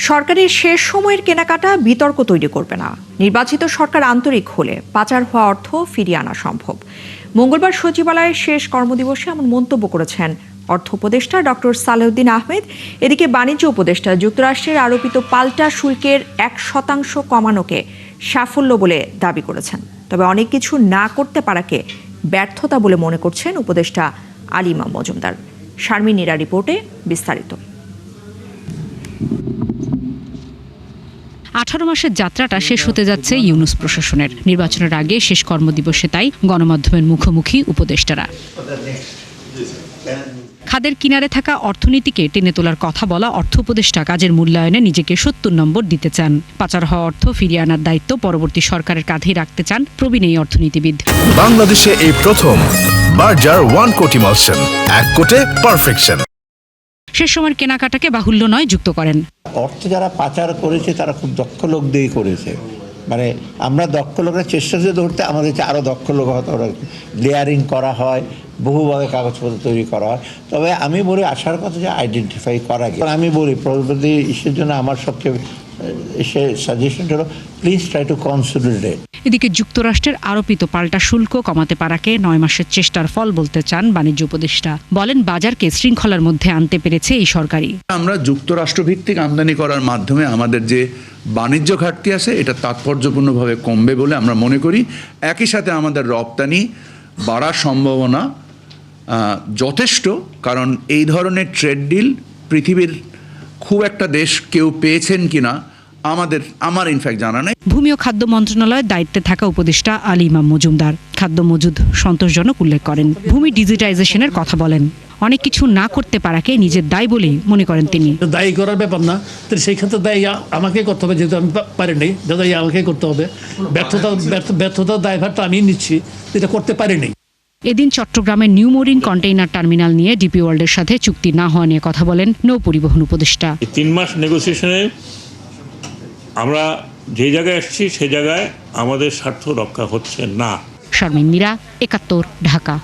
সরকারের শেষ সময়ের কেনাকাটা বিতর্ক তৈরি করবে না। নির্বাচিত সরকার আন্তরিক হলে পাচার হওয়া অর্থ ফিরিয়ে আনা সম্ভব। মঙ্গলবার সচিবালয়ের শেষ কর্মদিবসে এমন মন্তব্য করেছেন অর্থ উপদেষ্টা ডক্টর সালেউদ্দিন আহমেদ। এদিকে বাণিজ্য উপদেষ্টা যুক্তরাষ্ট্রের আরোপিত পাল্টা শুল্কের 1% কমানোকে সাফল্য বলে দাবি করেছেন। তবে অনেক কিছু না করতে পারাকে ব্যর্থতা বলে মনে করছেন উপদেষ্টা আলী ইমাম মজুমদার। শারমিন নীরা রিপোর্টে বিস্তারিত। 18 মাসের যাত্রাটা শেষ হতে যাচ্ছে ইউনূস প্রশাসনের। নির্বাচনের আগে শেষ কর্মদিবসে তাই গণমাধ্যমের মুখোমুখি উপদেষ্টারা। খাদের কিনারে থাকা অর্থনীতিকে টেনে তোলার কথা বলা অর্থ উপদেষ্টা কাজের মূল্যায়নে নিজেকে 70 নম্বর দিতে চান। পাচার হওয়া অর্থ ফিরিয়ে আনার দায়িত্ব পরবর্তী সরকারের কাঁধেই রাখতে চান প্রবীণ এই অর্থনীতিবিদ। বাংলাদেশে এই প্রথম বার্জার 1 কোটি মালসেন, 1 কোটে পারফেকশন। শেষ সময়ের কেনাকাটাকে বাহুল্য নয় যুক্ত করেন। অর্থ যারা পাচার করেছে তারা খুব দক্ষ লোক দিয়ে করেছে। মানে আমরা দক্ষ লোকের চেষ্টা করে ধরতে আমাদের আরও দক্ষ লোক হয়তো লেয়ারিং করা হয়, বহুভাবে কাগজপত্র তৈরি করা হয়। তবে আমি বলি আসার কথা যে আইডেন্টিফাই করা গেছে। আমি বলি পরবর্তী ইস্যুর জন্য আমার সবচেয়ে সাজেশনটা হলো প্লিজ ট্রাই টু কনসলিডেট। এদিকে যুক্তরাষ্ট্রের আরোপিত পাল্টা শুল্ক কমাতে পারাকে 9 মাসের চেষ্টার ফল বলতে চান বাণিজ্য উপদেষ্টা। বলেন বাজারকে শৃঙ্খলার মধ্যে আনতে পেরেছে এই সরকারি। আমরা যুক্তরাষ্ট্র ভিত্তিক আমদানি করার মাধ্যমে আমাদের যে বাণিজ্য ঘাটতি আছে এটা তাৎপর্যপূর্ণভাবে কমবে বলে আমরা মনে করি। একই সাথে আমাদের রপ্তানি বাড়ার সম্ভাবনা যথেষ্ট, কারণ এই ধরনের ট্রেড ডিল পৃথিবীর খুব একটা দেশ কেউ পেয়েছেন কিনা আমার ইনফ্যাক্ট জানা নেই। ভূমি ও খাদ্য মন্ত্রণালয়ের দায়িত্বে থাকা উপদেষ্টা আলী ইমাম মজুমদার খাদ্য মজুদ সন্তোষজনক উল্লেখ করেন। ভূমি ডিজিটাইজেশনের কথা বলেন। অনেক কিছু না করতে পারাকে নিজের দায় বলেই মনে করেন তিনি। দায়ী করার ব্যাপার না, সেই ক্ষেত্রে দায়ী আমাকে করতে হবে, যেহেতু আমি পারিনি, দায়ী আমাকে করতে হবে। ব্যর্থতার দায়ভারটা আমি নিচ্ছি, এটা করতে পারিনি। এদিন চট্টগ্রামের নিউ মরিন কন্টেইনার টার্মিনাল নিয়ে ডিপি ওয়ার্ল্ডের সাথে চুক্তি না হওয়া নিয়ে কথা বলেন নৌ পরিবহন উপদেষ্টা। 3 মাস নেগোসিয়েশনে আমরা যে জায়গায় আসছি সে জায়গায় আমাদের স্বার্থ রক্ষা হচ্ছে না। শারমিন নীরা, 71, ঢাকা।